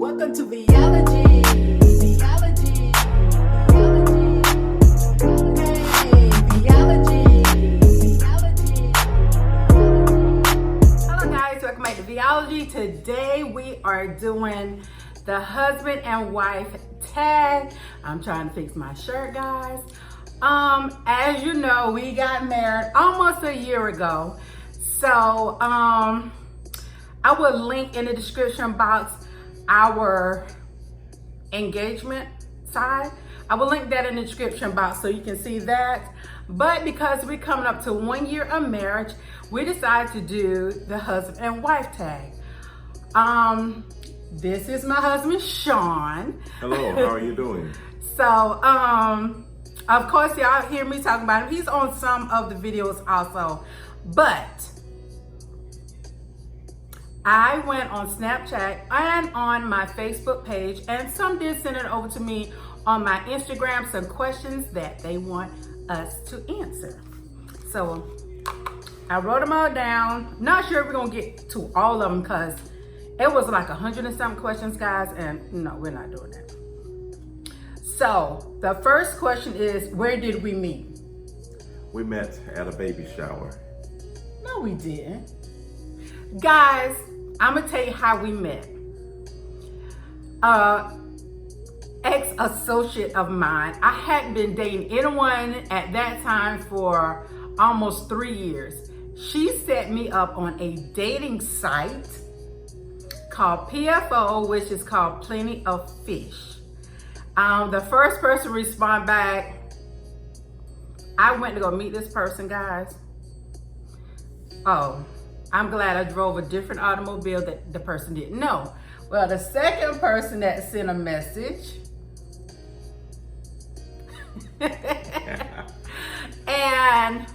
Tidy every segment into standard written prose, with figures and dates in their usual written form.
Welcome to Viology. Viology. Hey, Viology. Hello guys, welcome back to Viology. Today we are doing the husband and wife tag. I'm trying to fix my shirt, guys. As you know, we got married almost a year ago. So, I will link in the description box our engagement side. I will link that in the description box so you can see that. But because we're coming up to 1 year of marriage, we decided to do the husband and wife tag. This is my husband, Sean. Hello, how are you doing? So, of course, y'all hear me talking about him. He's on some of the videos also. But I went on Snapchat and on my Facebook page, and some did send it over to me on my Instagram, some questions that they want us to answer. So I wrote them all down. Not sure if we're gonna get to all of them because it was like 100 and something questions, guys, and no, we're not doing that. So the first question is, where did we meet? We met at a baby shower. No, we didn't. Guys, I'm gonna tell you how we met. Ex-associate of mine, I hadn't been dating anyone at that time for almost 3 years. She set me up on a dating site called PFO, which is called Plenty of Fish. The first person to respond back, I went to go meet this person, guys. Oh, I'm glad I drove a different automobile that the person didn't know. Well, the second person that sent a message, and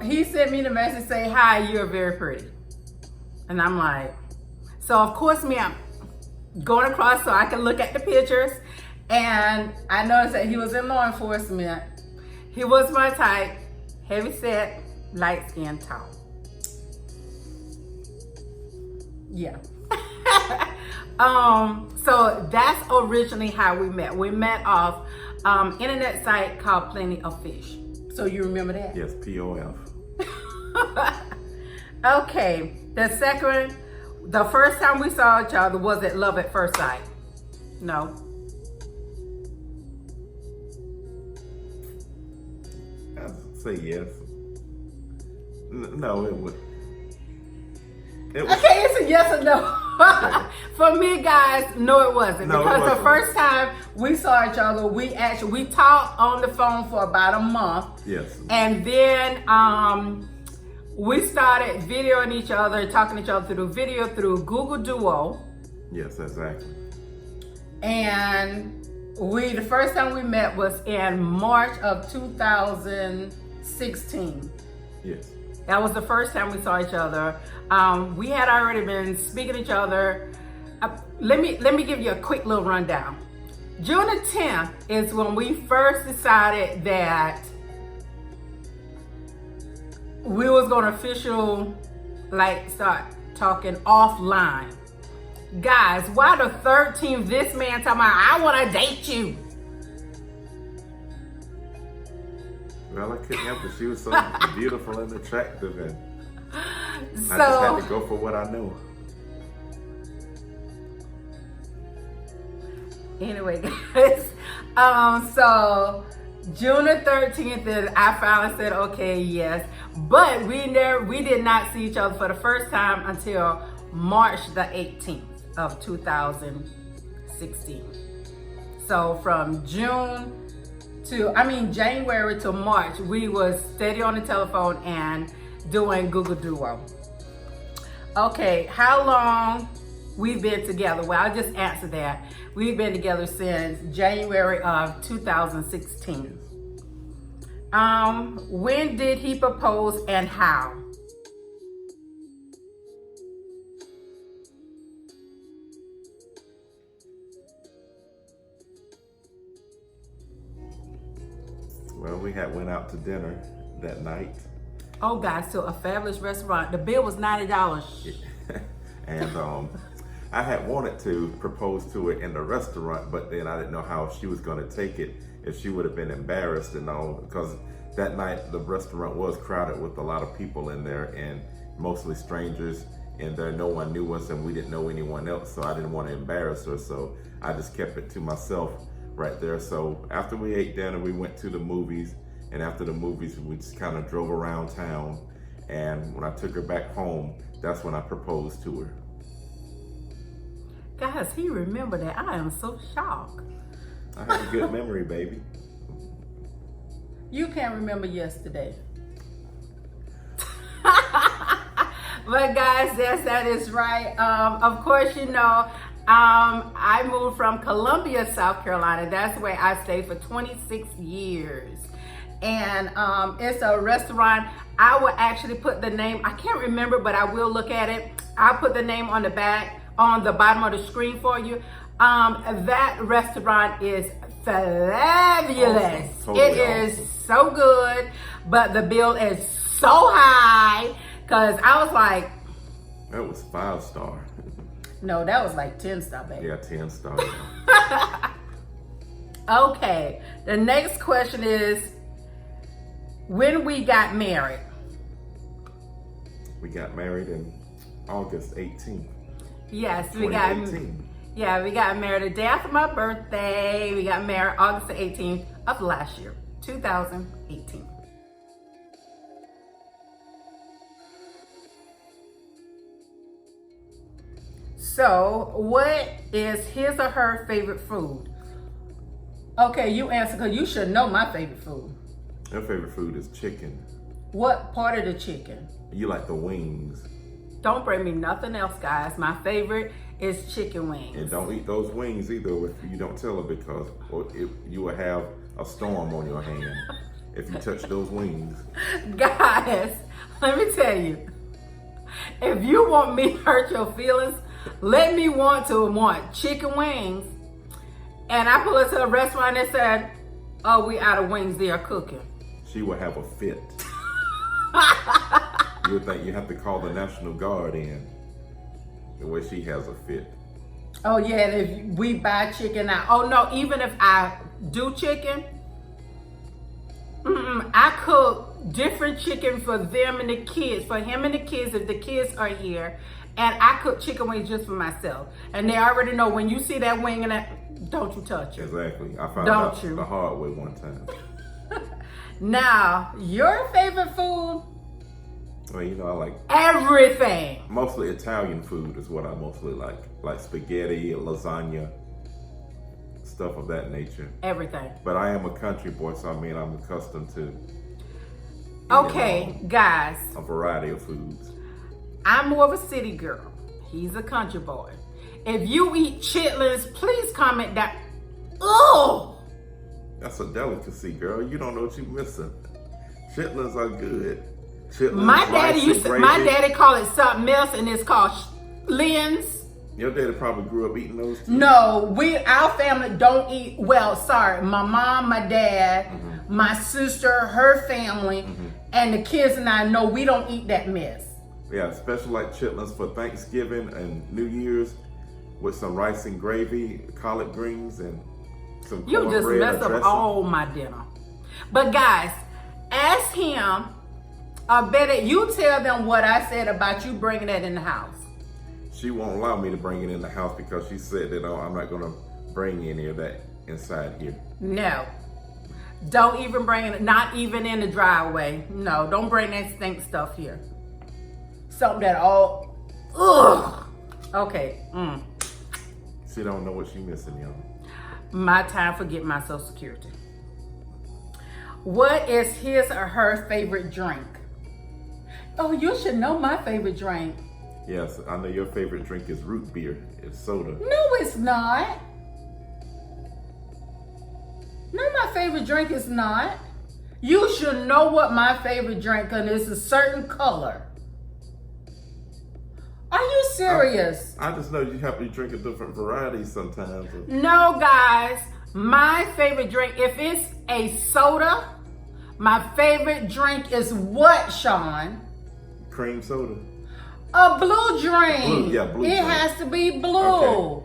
he sent me the message say, "Hi, you're very pretty." And I'm like, so of course me, I'm going across so I can look at the pictures, and I noticed that he was in law enforcement. He was my type, heavy set, light skin, tall. Yeah. So that's originally how we met. We met off internet site called Plenty of Fish. So you remember that? Yes, POF. Okay. The first time we saw each other, was it love at first sight? No. I'd say yes. No, it was. Okay, it's a yes or no. For me, guys, no, it wasn't. No, because it wasn't. the first time we saw each other, we talked on the phone for about a month. Yes. And then we started videoing each other, talking to each other through video through Google Duo. Yes, exactly. And the first time we met was in March of 2016. Yes. That was the first time we saw each other. We had already been speaking to each other. Let me give you a quick little rundown. June the 10th is when we first decided that we was gonna start talking offline. Guys, why the 13th this man talking about, I wanna date you? Well, I couldn't help it. She was so beautiful and attractive, and I just had So, to go for what I knew. anyway, guys, so June the 13th, is I finally said, okay, yes. But we did not see each other for the first time until March the 18th of 2016. So from January to March, we was steady on the telephone and doing Google Duo. Okay, how long we've been together? Well, I'll just answer that. We've been together since January of 2016. When did he propose and how? Well, we went out to dinner that night. Oh, guys, to a fabulous restaurant. The bill was $90. And I had wanted to propose to her in the restaurant, but then I didn't know how she was going to take it, if she would have been embarrassed and all, because that night the restaurant was crowded with a lot of people in there and mostly strangers, and there no one knew us and we didn't know anyone else, so I didn't want to embarrass her, so I just kept it to myself right there. So after we ate dinner, we went to the movies, and after the movies we just kind of drove around town, and when I took her back home, that's when I proposed to her. Guys, he remembered that. I am so shocked. I have a good memory, baby. You can't remember yesterday. But guys, yes, that is right. Of course, you know, I moved from Columbia, South Carolina. That's where I stayed for 26 years. And it's a restaurant. I will actually put the name, I can't remember, but I will look at it. I'll put the name on the back, on the bottom of the screen for you. That restaurant is fabulous. Awesome. It is so good, but the bill is so high, because I was like, that was 5-star. no, that was like 10-star, baby. Yeah, 10-star. Okay, the next question is, when we got married? We got married in August 18th. Yes, we 2018. we got married the day after my birthday. We got married August the 18th of last year, 2018. So, what is his or her favorite food? Okay, you answer, because you should know my favorite food. Your favorite food is chicken. What part of the chicken? You like the wings. Don't bring me nothing else, guys. My favorite is chicken wings. And don't eat those wings either if you don't tell her, because you will have a storm on your hand if you touch those wings. Guys, let me tell you, if you want me to hurt your feelings, let me want chicken wings, and I pull into a restaurant and said, oh, we out of wings, they are cooking. She will have a fit. You'll think you have to call the National Guard in, the way she has a fit. Oh yeah, and if we buy chicken now, oh no, even if I do chicken, I cook different chicken for them and the kids, for him and the kids if the kids are here, and I cook chicken wings just for myself. And they already know, when you see that wing and that, don't you touch it. Exactly. I found out the hard way one time. Now, your favorite food? Well, you know, I like everything. Mostly Italian food is what I mostly like spaghetti, lasagna, stuff of that nature. Everything. But I am a country boy, so I mean I'm accustomed to guys, a variety of foods. I'm more of a city girl. He's a country boy. If you eat chitlins, please comment down. Oh, that's a delicacy, girl. You don't know what you're missing. Chitlins are good. Chitlins, my daddy call it something else, and it's called lins. Your daddy probably grew up eating those too. No, our family don't eat, well, sorry, my mom, my dad, my sister, her family, and the kids and I know we don't eat that mess. Yeah, especially like chitlins for Thanksgiving and New Year's with some rice and gravy, collard greens, and some cornbread. You just messed up all my dinner. But guys, ask him, Betty, you tell them what I said about you bringing that in the house. She won't allow me to bring it in the house because she said that I'm not going to bring any of that inside here. No. Don't even bring it, not even in the driveway. No, don't bring that stink stuff here. Something that all, ugh. Okay. She don't know what she missing, y'all. My time for getting my Social Security. What is his or her favorite drink? Oh, you should know my favorite drink. Yes, I know your favorite drink is root beer. It's soda. No, it's not. No, my favorite drink is not. You should know what my favorite drink is. It's a certain color. Are you serious? I just know you have to drink a different variety sometimes. No, guys. My favorite drink, if it's a soda, my favorite drink is what, Sean? Cream soda. A blue drink. Blue, yeah, blue It drink. has to be blue.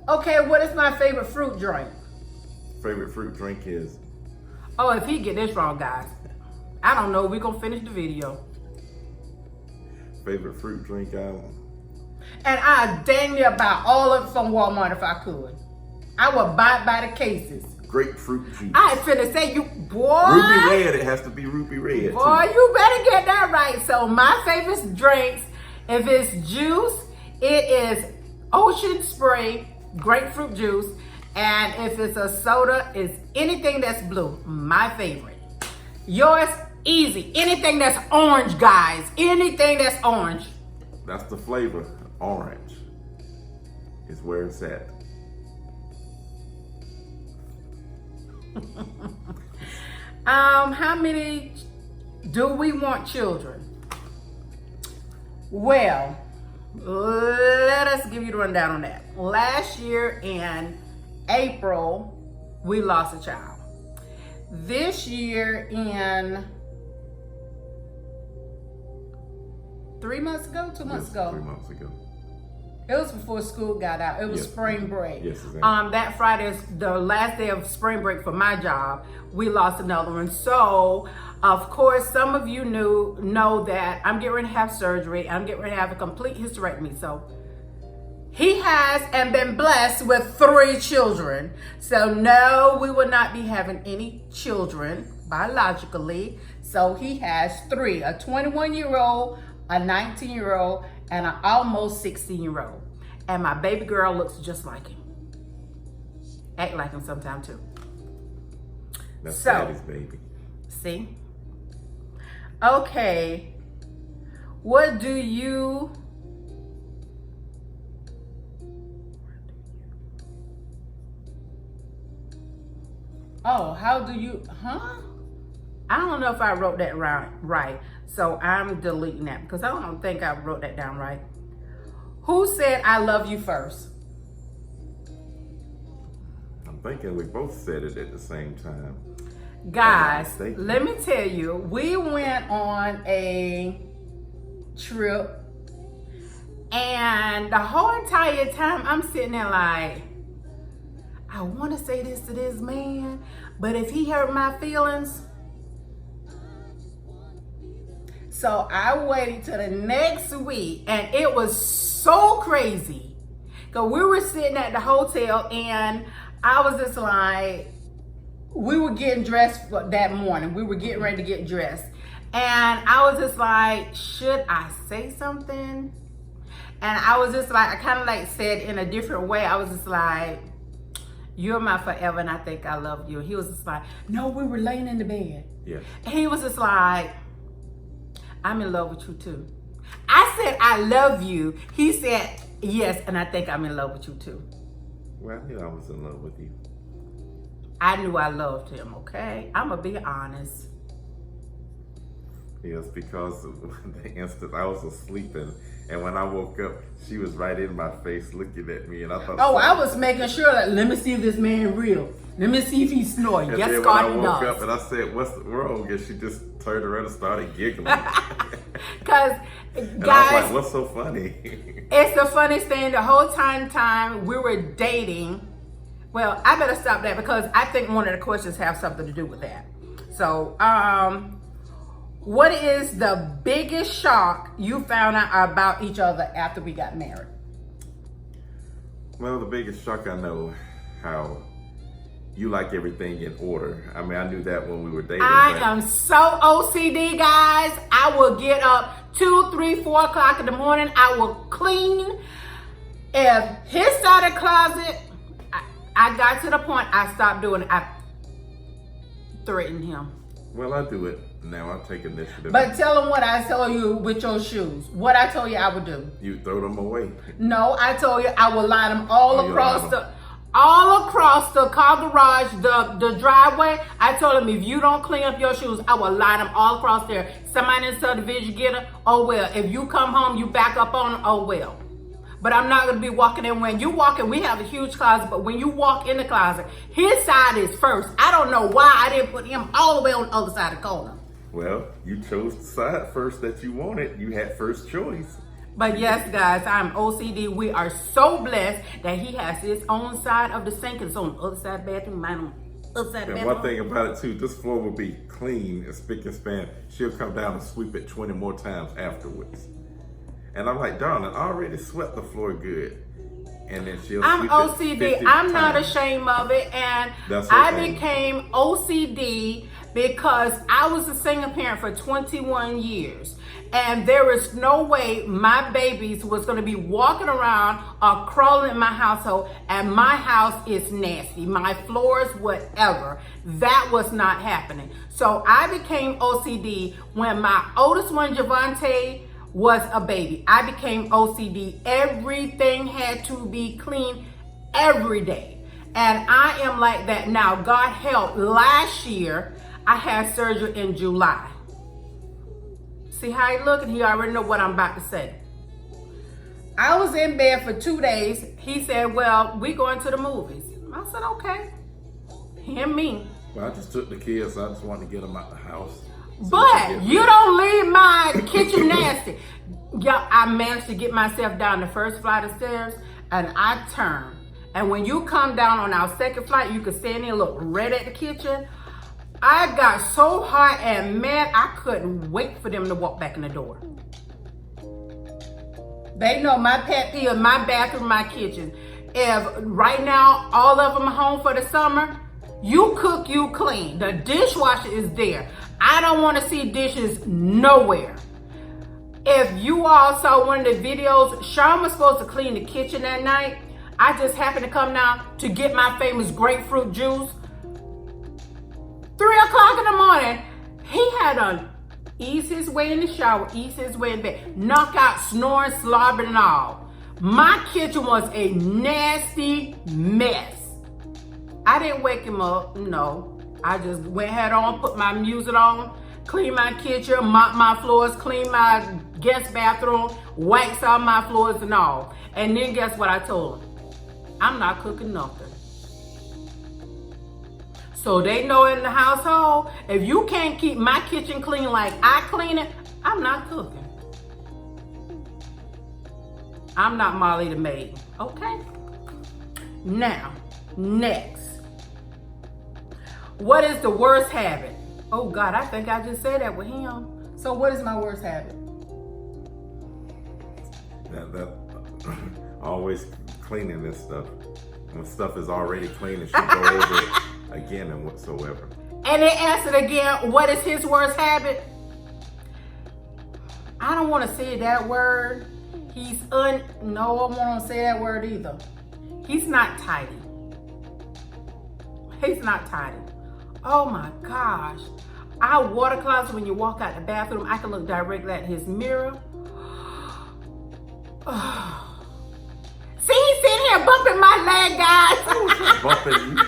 Okay, what is my favorite fruit drink? Favorite fruit drink is? Oh, if he get this wrong, guys, I don't know. We're gonna finish the video. Favorite fruit drink? And I dang near buy all of it from Walmart if I could. I would buy it by the cases. Grapefruit juice. I ain't finna say you, boy. Ruby red. It has to be ruby red. Boy, too. you better get that right. So my favorite drinks, if it's juice, it is Ocean Spray grapefruit juice. And if it's a soda, it's anything that's blue. My favorite. Yours, easy. Anything that's orange, guys. Anything that's orange. That's the flavor. Orange is where it's at. How many do we want children? Well, let us give you the rundown on that. Last year in April, we lost a child. This year in 3 months ago, 2 months Yes, ago. 3 months ago. It was before school got out. It was Yes. spring break. Yes, exactly. That Friday is the last day of spring break for my job. We lost another one. So, of course, some of you know that I'm getting ready to have surgery. I'm getting ready to have a complete hysterectomy. So, he has and been blessed with 3 children. So, no, we will not be having any children biologically. So, he has 3, a 21-year-old, a 19-year-old, and an almost 16-year-old. And my baby girl looks just like him. Act like him sometime too. That's So- Daddy's baby. See? Okay. What do you... Oh, how do you... Huh? I don't know if I wrote that right. So I'm deleting that because I don't think I wrote that down right. Who said I love you first? I'm thinking we both said it at the same time. Guys, Thank you. let me tell you, we went on a trip and the whole entire time I'm sitting there like, I want to say this to this man, but if he hurt my feelings. So I waited till the next week and it was so crazy. Cause we were sitting at the hotel and I was just like, we were getting dressed that morning. We were getting ready to get dressed. And I was just like, should I say something? And I was just like, I kind of like said in a different way. I was just like, you're my forever and I think I love you. He was just like, no, we were laying in the bed. Yeah. And he was just like, I'm in love with you too. I said, I love you. He said, yes, and I think I'm in love with you too. Well, I knew I was in love with you. I knew I loved him, okay? I'm going to be honest. Yes, because the instant I was asleep and when I woke up, she was right in my face looking at me and I thought. Oh, I was making sure that, let me see if this man real. Let me see if he's snoring. And Yes, then God, he when I woke does. up and I said, what's wrong? And she just turned around and started giggling. Because, And I was guys, like, what's so funny? it's the funniest thing. The whole time we were dating. Well, I better stop that because I think one of the questions have something to do with that. So, what is the biggest shock you found out about each other after we got married? Well, the biggest shock, I know how you like everything in order. I mean, I knew that when we were dating. I but am so OCD, guys. I will get up 2, 3, 4 o'clock in the morning. I will clean. If his side of the closet, I got to the point I stopped doing it. I threatened him. Well, I do it now. I take initiative. But tell him what I told you with your shoes. What I told you I would do. You throw them away. No, I told you I would line them all you across line the car garage, the driveway. I told him if you don't clean up your shoes, I will line them all across there. Somebody in the subdivision get them, oh well. If you come home, you back up on them, oh well. But I'm not gonna be walking in. When you walk in, we have a huge closet, but when you walk in the closet, his side is first. I don't know why I didn't put him all the way on the other side of the corner. Well, you chose the side first that you wanted. You had first choice. But yes, guys, I'm OCD. We are so blessed that he has his own side of the sink. It's on the other side of the bathroom, mine on the other side of the And bathroom. one thing about it too, this floor will be clean and spick and span. She'll come down and sweep it 20 more times afterwards. And I'm like, darling, I already swept the floor good. And then she'll I'm sweep OCD. it 50 I'm not times. ashamed of it. And That's I okay. became OCD because I was a single parent for 21 years. And there is no way my babies was going to be walking around or crawling in my household, and my house is nasty. My floors, whatever. That was not happening. So I became OCD when my oldest one, Javante, was a baby. I became OCD. Everything had to be clean every day. And I am like that now. God help. Last year, I had surgery in July. See how he looking? He already know what I'm about to say. I was in bed for 2 days. He said, well, we going to the movies. I said, okay. Him, me. Well, I just took the kids. I just wanted to get them out the house. So But you don't leave my kitchen nasty. Yeah, I managed to get myself down the first flight of stairs, and I turned. And when you come down on our second flight, you can stand there and look right at the kitchen. I got so hot and mad, I couldn't wait for them to walk back in the door. They know my pet peeve, my bathroom, my kitchen. If right now all of them are home for the summer, you cook, you clean. The dishwasher is there. I don't want to see dishes nowhere. If you all saw one of the videos, Sean was supposed to clean the kitchen that night. I just happened to come down to get my famous grapefruit juice. 3 o'clock in the morning, he had to ease his way in the shower, ease his way in bed, knock out, snoring, slobbering and all. My kitchen was a nasty mess. I didn't wake him up, no. I just went head on, put my music on, clean my kitchen, mop my floors, clean my guest bathroom, wax all my floors and all. And then guess what I told him? I'm not cooking nothing. So they know in the household, if you can't keep my kitchen clean like I clean it, I'm not cooking. I'm not Molly the maid, okay? Now, next. What is the worst habit? Oh God, I think I just said that with him. So what is my worst habit? That always cleaning this stuff. When stuff is already clean, and she go over it again and whatsoever. And they asked it again, what is his worst habit? I don't want to say that word. No, I don't want to say that word either. He's not tidy. He's not tidy. Oh my gosh. Our water closet, when you walk out the bathroom, I can look directly at his mirror. See, he's sitting here bumping my leg, guys. Bumping you.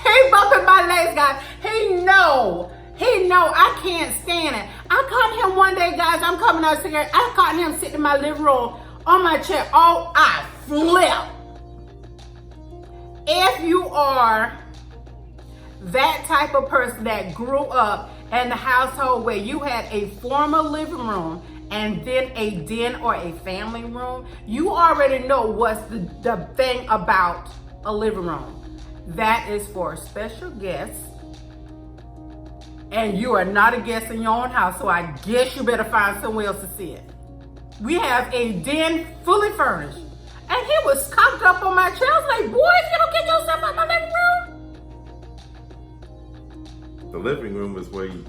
He bumping my legs, guys. He know I can't stand it. I caught him one day, guys. I'm coming upstairs. I caught him sitting in my living room on my chair. Oh, I flip. If you are that type of person that grew up in the household where you had a formal living room and then a den or a family room, you already know what's the thing about a living room. That is for special guests. And you are not a guest in your own house, so I guess you better find somewhere else to sit. We have a den fully furnished. And he was cocked up on my chair. I was like, boy, if you don't get yourself out my living room. The living room is where you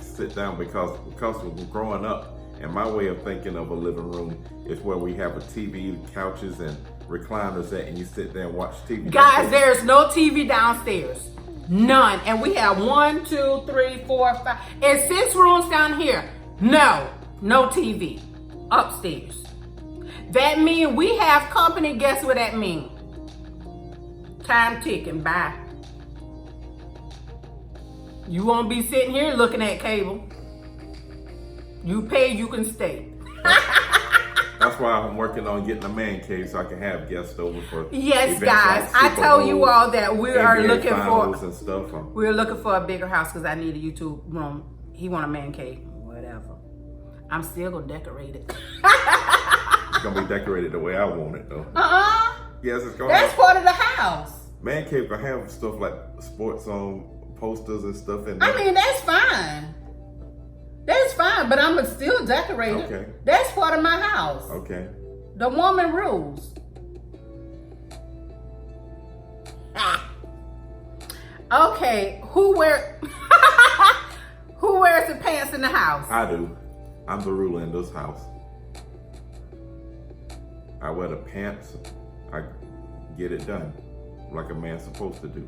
sit down because we're growing up, and my way of thinking of a living room is where we have a TV, couches, and recliners at, and you sit there and watch TV. Guys, there's no TV downstairs. None. And we have 1, 2, 3, 4, 5, and 6 rooms down here. No TV upstairs. That means we have company. Guess what that means? Time ticking. Bye. You won't be sitting here looking at cable. You pay, you can stay. That's why I'm working on getting a man cave so I can have guests over for. Yes, events guys. like I Super told you Bowl, all that we are NBA looking finals for. and stuff. We're looking for a bigger house because I need a YouTube room He want a man cave. Whatever. I'm still gonna decorate it. It's gonna be decorated the way I want it, though. Yes, it's gonna. That's part of the house. Man cave can have stuff like sports posters and stuff in there. I mean, that's fine. That's fine, but I'm gonna still decorate it. Okay. That's part of my house. Okay. The woman rules. Okay, who wears the pants in the house? I do. I'm the ruler in this house. I wear the pants. I get it done like a man's supposed to do.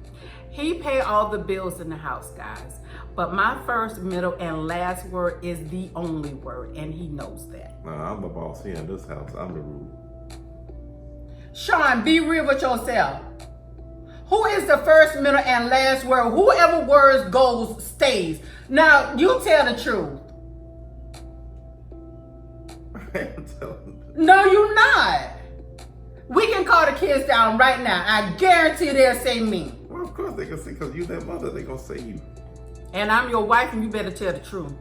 He pay all the bills in the house, guys. But my first, middle, and last word is the only word, and he knows that. I'm the boss here in this house. I'm the ruler. Sean, be real with yourself. Who is the first, middle, and last word? Whoever words goes stays. Now, you tell the truth. No, you're not. We can call the kids down right now. I guarantee they'll say me. Well, of course they can say, because you their mother, they gonna say you. And I'm your wife, and you better tell the truth.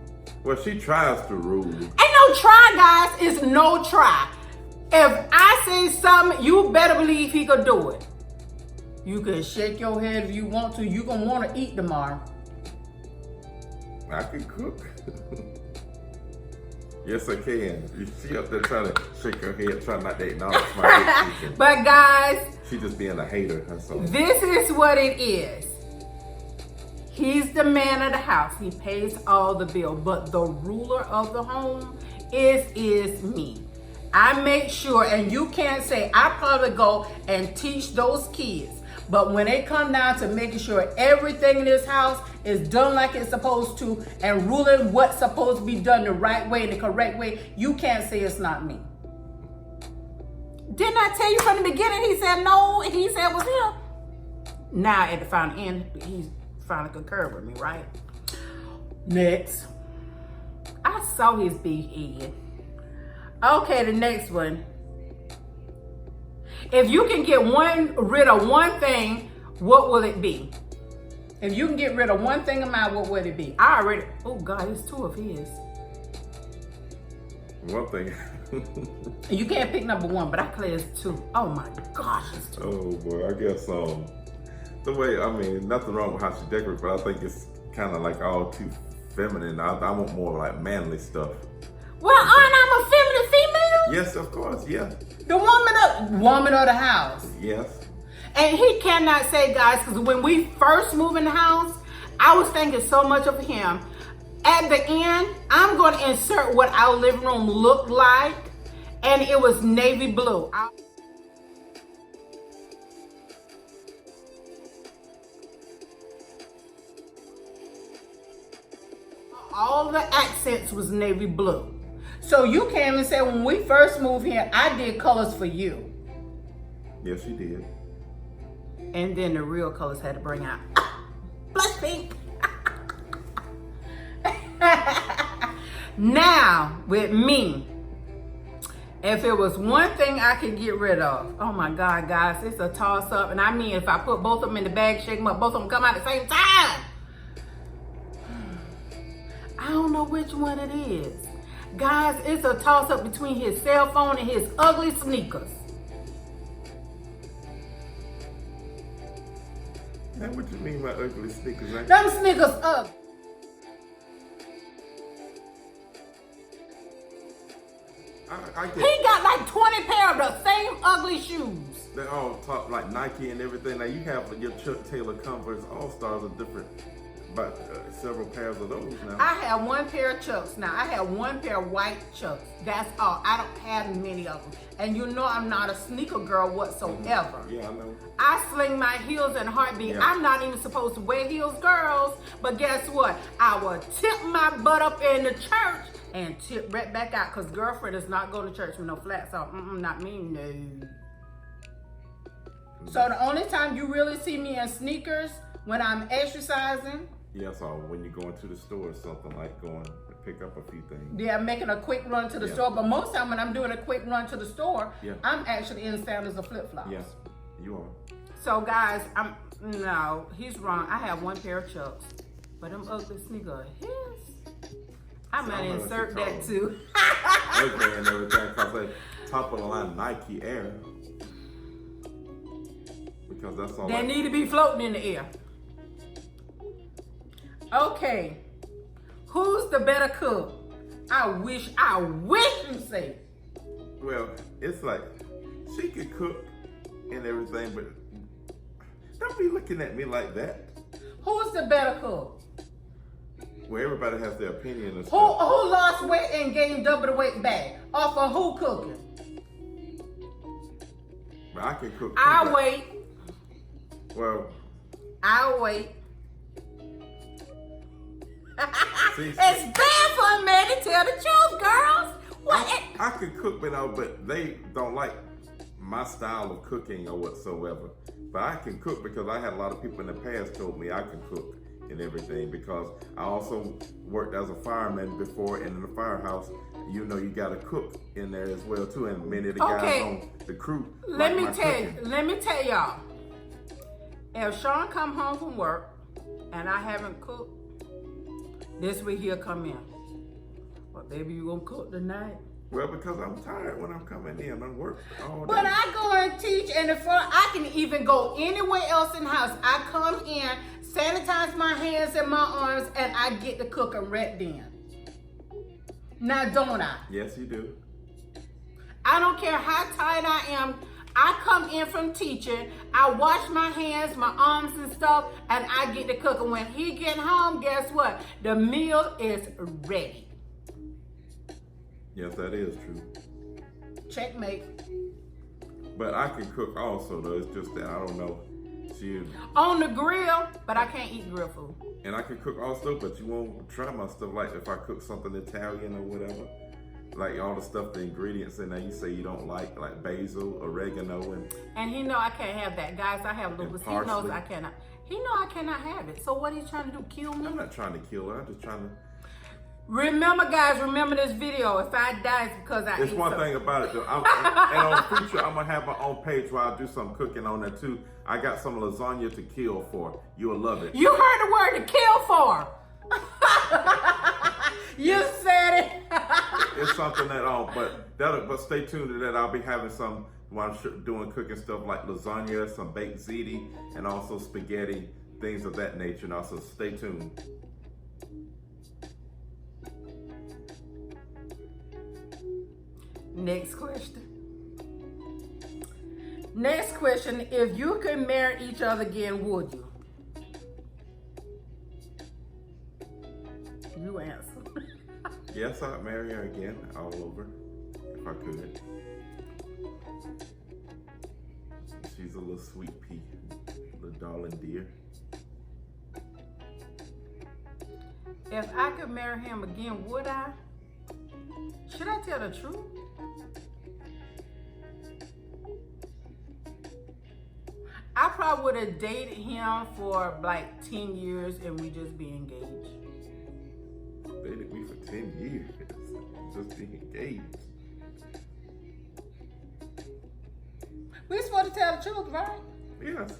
Well, she tries to rule. Ain't no try, guys. It's no try. If I say something, you better believe he could do it. You can shake your head if you want to. You gonna want to eat tomorrow. I can cook. Yes, I can. She up there trying to shake her head, trying not to acknowledge my good teaching. But guys, She just being a hater. That's all. this is what it is. He's the man of the house. He pays all the bill. But the ruler of the home is me. I make sure, and you can't say, I probably go and teach those kids. But when it come down to making sure everything in this house is done like it's supposed to and ruling what's supposed to be done the right way and the correct way, you can't say it's not me. Didn't I tell you from the beginning? He said no, and he said it was him. Now at the final end, he's finally concurred with me, right? Next. I saw his big head. Okay, the next one. If you can get rid of one thing, what will it be? If you can get rid of one thing of mine, what would it be? Oh God, it's two of his. One thing. You can't pick number one, but I clear it's two. Oh my gosh, it's two. Oh boy, I guess the way, I mean, nothing wrong with how she decorates, but I think it's kind of like all too feminine. I want more like manly stuff. Well, aren't I a feminine female? Yes, of course, yeah. The woman of the house. Yes. And he cannot say, guys, because when we first moved in the house, I was thinking so much of him. At the end, I'm going to insert what our living room looked like, and it was navy blue. All the accents was navy blue. So you came and said, when we first moved here, I did colors for you. Yes, you did. And then the real colors had to bring out blush pink. Now, with me, if it was one thing I could get rid of, oh my God, guys, it's a toss up. And I mean, if I put both of them in the bag, shake them up, both of them come out at the same time. I don't know which one it is. Guys, it's a toss up between his cell phone and his ugly sneakers. Now, what you mean by ugly sneakers, right? Them sneakers up. He got like 20 pair of the same ugly shoes. They're all top like Nike and everything. Now you have your Chuck Taylor Converse All-Stars are different, but several pairs of those now. I have one pair of Chucks. Now I have one pair of white Chucks. That's all. I don't have many of them. And you know I'm not a sneaker girl whatsoever. Yeah, I know. I sling my heels in a heartbeat. Yeah. I'm not even supposed to wear heels, girls. But guess what? I will tip my butt up in the church and tip right back out, because girlfriend is not going to church with no flats on. Not me, no. So the only time you really see me in sneakers when I'm exercising. Yes, or when you go into the store or something, like going to pick up a few things. Yeah, I'm making a quick run to the store. But most time when I'm doing a quick run to the store, Yeah. I'm actually in sandals or flip-flops. Yes, you are. So guys, no, he's wrong. I have one pair of Chucks, but them ugly sneakers are his. I might insert that too. Okay, and everything, cause they top of the line Nike Air. Because that's all. They need to be floating in the air. Okay, who's the better cook? I wish you say. Well, it's like she could cook and everything, but don't be looking at me like that. Who's the better cook? Well, everybody has their opinion and Who stuff. lost weight and gained double the weight back? Off of who cooking? But I can cook. I'll wait. Well, I'll wait. see, It's bad for a man to tell the truth, girls. What? I could cook, but they don't like my style of cooking or whatsoever. But I can cook because I had a lot of people in the past told me I can cook and everything, because I also worked as a fireman before, and in the firehouse, you know, you got to cook in there as well too, and many of the guys on the crew. Let me tell y'all. If Sean come home from work and I haven't cooked, this week he'll come in. Well, baby, you gonna cook tonight? Well, because I'm tired when I'm coming in. I'm working all day. But I go and teach, and I can even go anywhere else in the house. I come in, sanitize my hands and my arms, and I get to cooking right then. Now, don't I? Yes, you do. I don't care how tired I am. I come in from teaching, I wash my hands, my arms and stuff, and I get to cook. And when he get home, guess what? The meal is ready. Yes, that is true. Checkmate. But I can cook also, though. It's just that I don't know. On the grill, but I can't eat grill food. And I can cook also, but you won't try my stuff. Like if I cook something Italian or whatever, like all the stuff, the ingredients in there, you say you don't like basil, oregano, and he know I can't have that, guys. I have lupus. He knows I cannot. He know I cannot have it. So what are you trying to do? Kill me? I'm not trying to kill her. I'm just trying to. Remember, guys, remember this video. If I die, it's because I It's eat one something. thing about it, though. And on future, I'm going to have my own page where I'll do some cooking on there, too. I got some lasagna to kill for. You'll love it. You heard the word to kill for. You said it. It's something that, but stay tuned to that. I'll be having some, while I'm doing cooking stuff like lasagna, some baked ziti, and also spaghetti, things of that nature. And also stay tuned. Next question. Next question. If you could marry each other again, would you? You answer. Yes, I'd marry her again, all over, if I could. She's a little sweet pea, little darling dear. If I could marry him again, would I? Should I tell the truth? I probably would have dated him for like 10 years and we just be engaged. Dated me for 10 years, just be engaged. We supposed to tell the truth, right? Yes.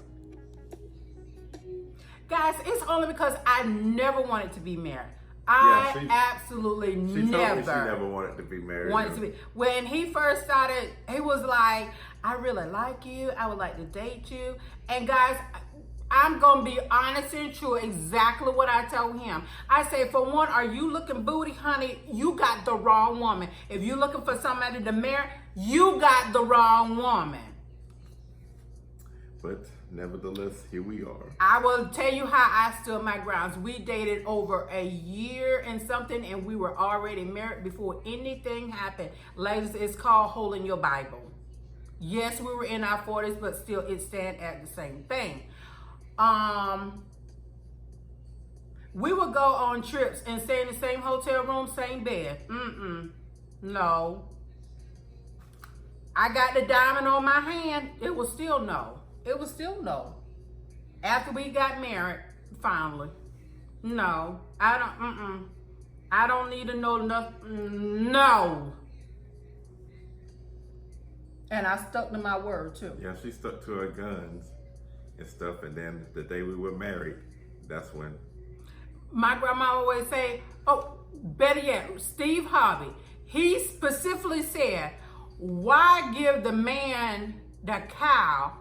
Guys, it's only because I never wanted to be married. Absolutely she never. told me she never wanted to be married. When he first started, he was like, I really like you. I would like to date you. And guys, I'm going to be honest and true, exactly what I told him. I say, for one, are you looking booty, honey? You got the wrong woman. If you're looking for somebody to marry, you got the wrong woman. But nevertheless, here we are. I will tell you how I stood my grounds. We dated over a year and something, and we were already married before anything happened. Ladies, it's called holding your Bible. Yes, we were in our 40s, but still it stands at the same thing. We would go on trips and stay in the same hotel room, same bed. No. I got the diamond on my hand. It was still no. It was still no. After we got married, finally. No. I don't need to know nothing. No. And I stuck to my word too. Yeah, she stuck to her guns and stuff. And then the day we were married, that's when. My grandma always say, oh, better yet, Steve Harvey, he specifically said, why give the man the cow?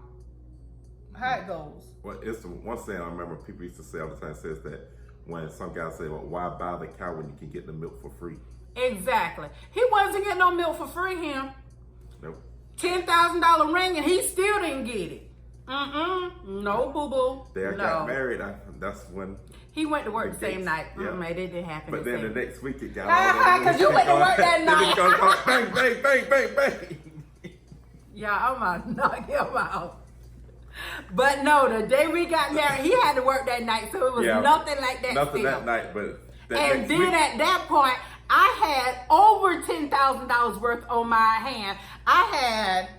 How it goes? Well, it's the one saying I remember people used to say all the time, says that when some guys say, well, why buy the cow when you can get the milk for free? Exactly. He wasn't getting no milk for free, him. Nope. $10,000 ring, and he still didn't get it. No, boo-boo. They got married. That's when he went to work the same night. Yeah. It didn't happen. But then the next week it got because you went to work that night. Bang, bang, bang, bang, bang. Yeah, I'm gonna knock him out. But no, the day we got married, he had to work that night, so it was nothing like that. Nothing still. that night, but and then at that point, I had over $10,000 worth on my hand. I had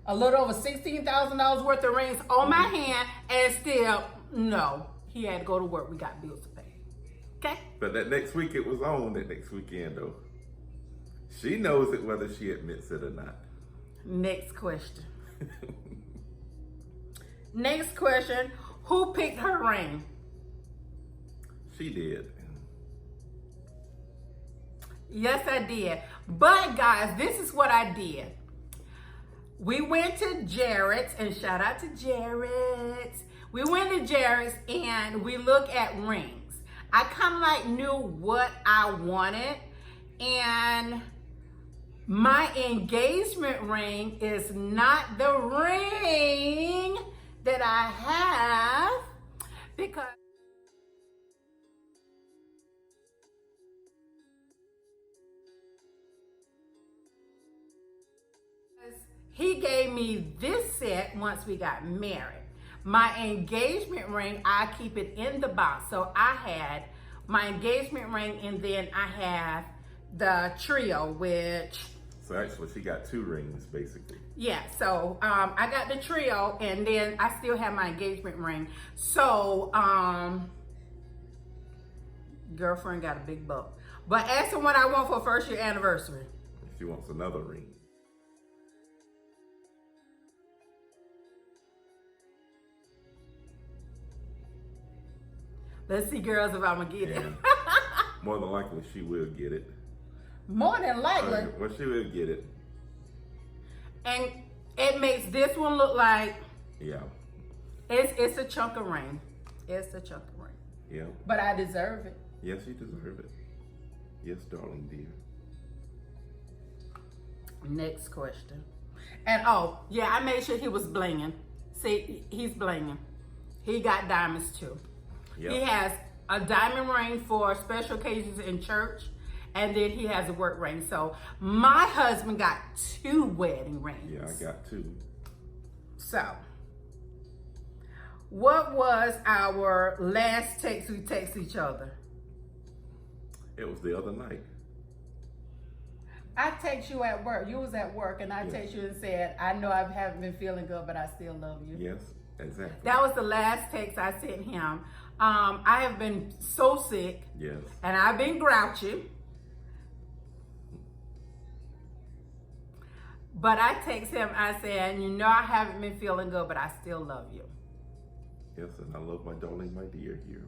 a little over $16,000 worth of rings on my hand, and still, no, he had to go to work. We got bills to pay. Okay? But that next week it was on, that next weekend though. She knows it whether she admits it or not. Next question. Next question. Who picked her ring? She did. Yes, I did. But guys, this is what I did. We went to Jared's, and shout out to Jared's. We went to Jared's and we looked at rings. I kind of like knew what I wanted, and my engagement ring is not the ring that I have because he gave me this set once we got married. My engagement ring, I keep it in the box. So I had my engagement ring, and then I have the trio, which... So actually she got 2 rings basically. Yeah, so I got the trio, and then I still have my engagement ring. So, girlfriend got a big buck. But ask her what I want for first year anniversary. She wants another ring. Let's see, girls, if I'm gonna get it. More than likely, she will get it. More than likely. Well, she will get it. And it makes this one look like it's a chunk of ring. It's a chunk of ring. Yeah. But I deserve it. Yes, you deserve it. Yes, darling dear. Next question. And oh, yeah, I made sure he was blinging. See, he's blinging. He got diamonds too. Yep. He has a diamond ring for special occasions in church, and then he has a work ring. So my husband got 2 wedding rings. Yeah, I got 2. So, what was our last text we text each other? It was the other night. I text you at work. You was at work, and I text you and said, I know I haven't been feeling good, but I still love you. Yes, exactly. That was the last text I sent him. I have been so sick. Yes. And I've been grouchy. But I text him, I said, you know I haven't been feeling good, but I still love you. Yes, and I love my darling, my dear here.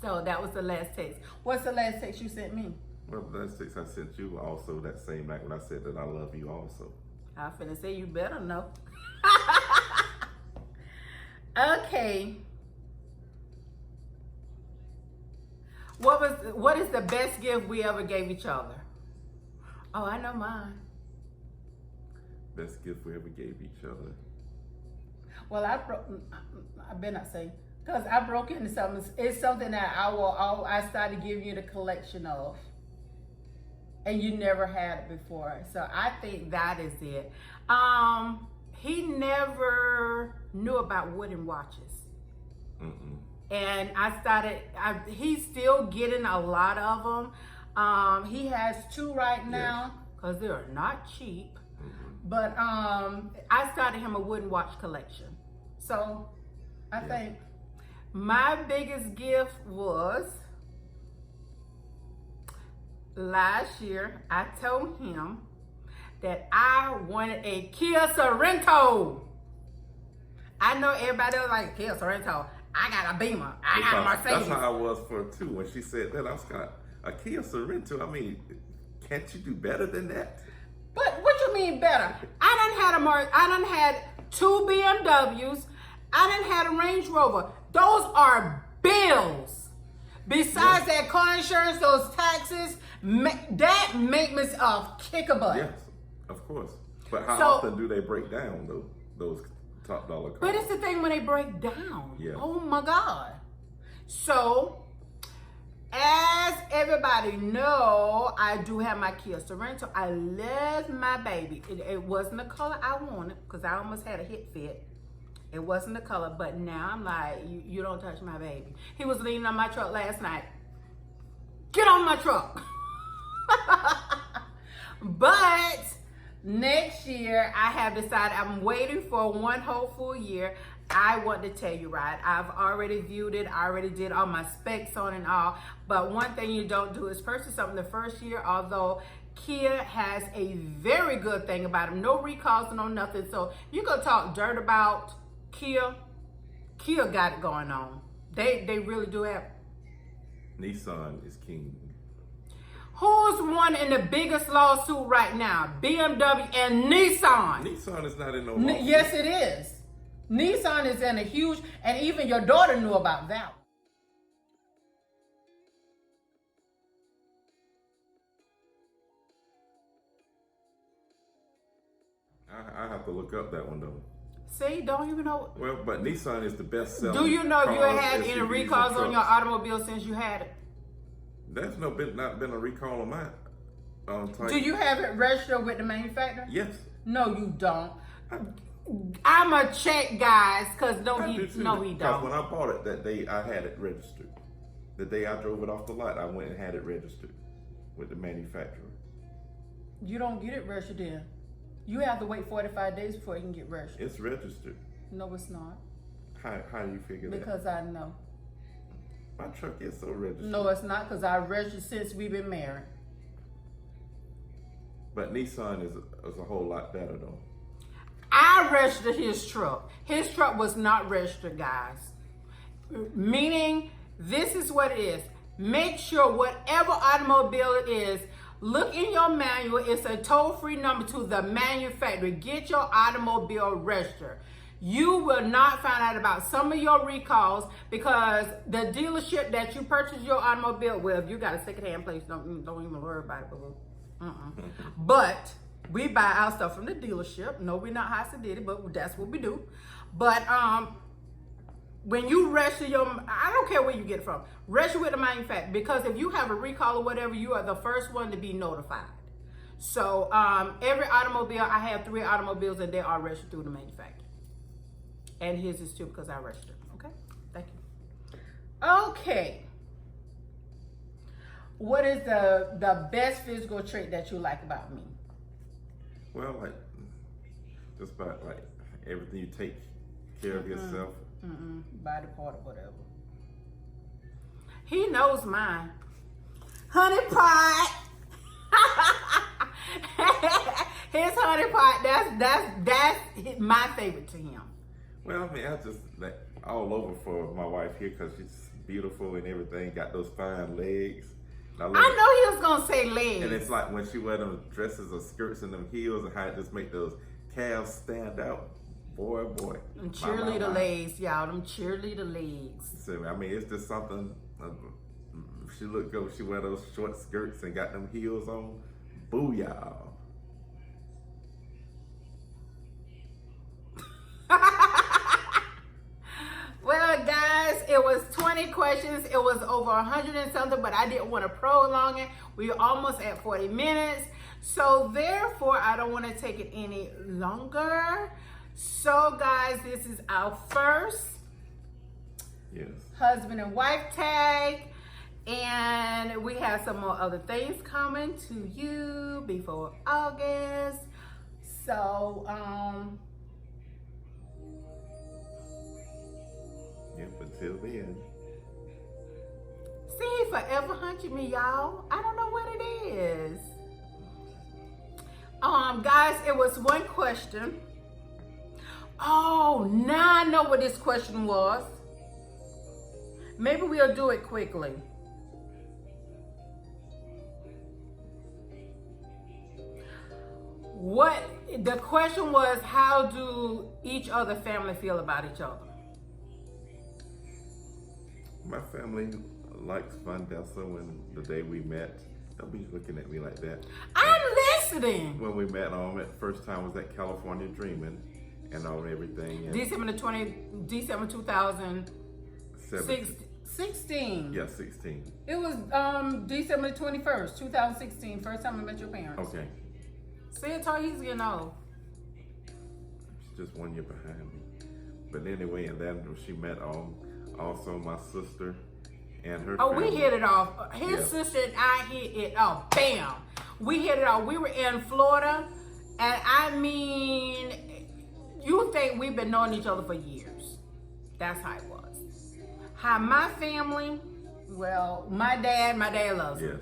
So that was the last text. What's the last text you sent me? Well, the last text I sent you also that same night when I said that I love you also. I finna say you better know. Okay. What is the best gift we ever gave each other? Oh, I know mine. Best gift we ever gave each other. Well, I better not say, because I broke into something. It's something that I started giving you the collection of, and you never had it before. So I think that is it. He never knew about wooden watches. And he's still getting a lot of them. He has 2 right now, because they are not cheap. But I started him a wooden watch collection. So I think my biggest gift was last year. I told him that I wanted a Kia Sorento. I know everybody else like Kia Sorento. I got a Beamer. I got a Mercedes. That's how I was for 2. When she said that, a Kia Sorento. I mean, can't you do better than that? But what you mean better? I done had 2 BMWs. I done had a Range Rover. Those are bills. Besides that car insurance, those taxes, that maintenance of kick a butt. Yes, of course. But how So- often do they break down those top dollar cars? But it's the thing when they break down. Yeah. Oh my God. So, as everybody know, I do have my Kia Sorento. I love my baby. It wasn't the color I wanted because I almost had a hit fit. It wasn't the color, but now I'm like, you don't touch my baby. He was leaning on my truck last night. Get on my truck. But next year, I have decided I'm waiting for 1 whole full year. I want to tell you, right? I've already viewed it. I already did all my specs on and all. But one thing you don't do is purchase something the first year, although Kia has a very good thing about them. No recalls, no nothing. So you go talk dirt about Kia. Kia got it going on. They really do have. Nissan is king. Who's one in the biggest lawsuit right now? BMW and Nissan. Nissan is not in no lawsuit. Yes, it is. Nissan is in a huge, and even your daughter knew about that. I have to look up that one though. See, don't even know. Well, but Nissan is the best selling. Do you know if you cars, had any SUVs, and recalls on your trucks. automobile since you had it? There's not been a recall on mine. Type. Do you have it registered with the manufacturer? Yes. No, you don't. I'm a check, guys, because I no, do he too. don't. Because when I bought it that day, I had it registered. The day I drove it off the lot, I went and had it registered with the manufacturer. You don't get it registered then. You have to wait 45 days before you can get registered. It's registered. No, it's not. How do you figure that? Because I know. My truck is so registered. No, it's not, because I registered since we've been married. But Nissan is a whole lot better though. I registered his truck. His truck was not registered, guys. Meaning, this is what it is. Make sure whatever automobile it is, look in your manual. It's a toll-free number to the manufacturer. Get your automobile registered. You will not find out about some of your recalls because the dealership that you purchased your automobile with, you got a second-hand place. Don't even worry about it, boo. But we buy our stuff from the dealership. No, we're not Hasa Diddy, but that's what we do. But when you register your, I don't care where you get it from, register with the manufacturer, because if you have a recall or whatever, you are the first one to be notified. So every automobile, I have 3 automobiles and they are registered through the manufacturer. And his is too because I registered. Okay, thank you. Okay. What is the best physical trait that you like about me? Well, like just about like everything you take care of yourself. Body part or whatever. He knows mine. Honey pot. His honey pot. That's my favorite to him. Well, I mean, I just like all over for my wife here because she's beautiful and everything. Got those fine legs. I know he was gonna say legs. And it's like when she wear them dresses or skirts and them heels and how it just make those calves stand out. Boy, boy. Them cheerleader legs, y'all. Them cheerleader legs. So, I mean, it's just something. She look good. She wear those short skirts and got them heels on. Booyah. Well, guys, it was 20 questions. It was over 100 and something, but I didn't want to prolong it. We're almost at 40 minutes. So therefore, I don't want to take it any longer. So guys, this is our first husband and wife tag. And we have some more other things coming to you before August. So, Yep, until then. see, he forever hunting me, y'all. I don't know what it is. Guys, it was one question. Oh, now I know what this question was. Maybe we'll do it quickly. What the question was, how do each other family feel about each other? My family likes Vandessa. When the day we met, don't be looking at me like that. I'm listening. When we met, at first time was at California Dreaming and all everything. And December 2016. Yeah, 16. It was December 21st, 2016. First time I met your parents. Okay. See, I told you he's getting old. She's just 1 year behind me. But anyway, and then she met also my sister and her family. We hit it off. His Yeah. sister and I hit it off. Bam. We hit it off. We were in Florida, and I mean, you think we've been knowing each other for years. That's how it was. How my family, well, my dad loves him. Yes.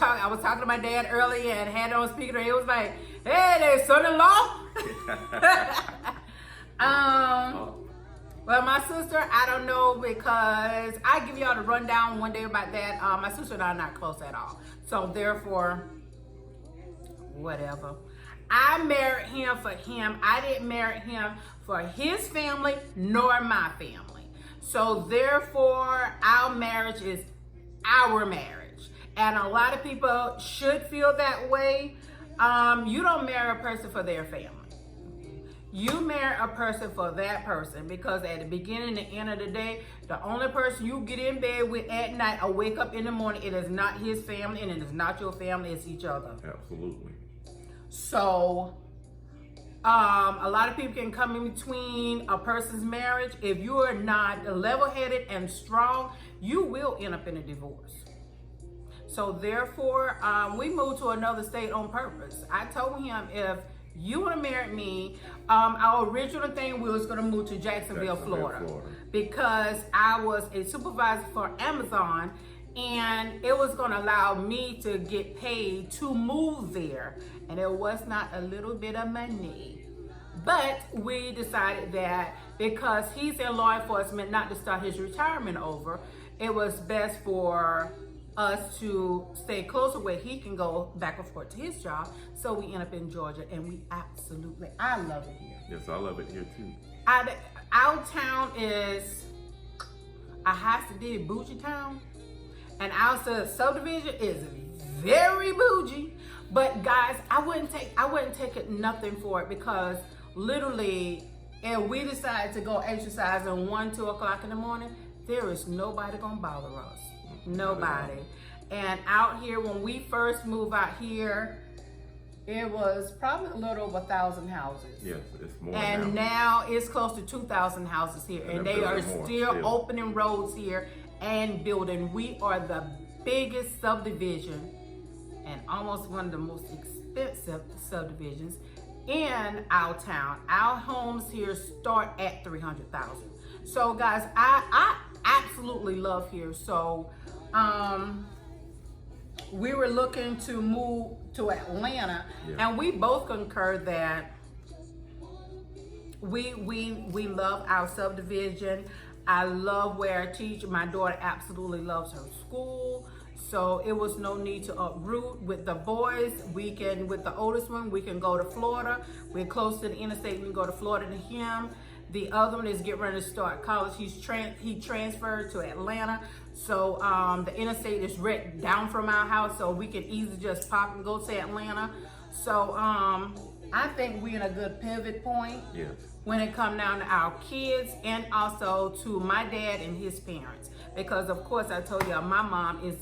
I was talking to my dad earlier and had it on speaker. He was like, "Hey, there's son-in-law." Well, my sister, I don't know, because I give y'all the rundown one day about that. My sister and I are not close at all. So therefore, whatever. I married him for him. I didn't marry him for his family nor my family. So therefore, our marriage is our marriage. And a lot of people should feel that way. You don't marry a person for their family. You marry a person for that person, because at the beginning and the end of the day, the only person you get in bed with at night or wake up in the morning, it is not his family and it is not your family, it's each other. Absolutely. So, a lot of people can come in between a person's marriage. If you are not level-headed and strong, you will end up in a divorce. So therefore, we moved to another state on purpose. I told him, if you want to marry me, our original thing, we was going to move to Jacksonville, Florida, because I was a supervisor for Amazon, and it was going to allow me to get paid to move there, and it was not a little bit of money. But we decided that because he's in law enforcement, not to start his retirement over, it was best for us to stay closer where he can go back and forth to his job. So we end up in Georgia, and I love it here. Yes, I love it here too. Our town is a high-city bougie town, and our subdivision is very bougie. But guys, I wouldn't take it nothing for it, because literally, if we decide to go exercise at 1-2 o'clock in the morning, there is nobody gonna bother us. Nobody. And out here, when we first moved out here, it was probably a little over 1,000 houses. Yes, it's more and now it's close to 2,000 houses here, and they are still opening roads here and building. We are the biggest subdivision and almost one of the most expensive subdivisions in our town. Our homes here start at $300,000. So guys, I absolutely love here. So we were looking to move to Atlanta, and we both concur that we love our subdivision. I love where I teach. My daughter absolutely loves her school. So it was no need to uproot. With the boys, with the oldest one, we can go to Florida. We're close to the interstate, we can go to Florida to him. The other one is getting ready to start college. He transferred to Atlanta. So the interstate is right down from our house, so we can easily just pop and go to Atlanta. So I think we're in a good pivot point when it comes down to our kids, and also to my dad and his parents. Because of course, I told you, my mom is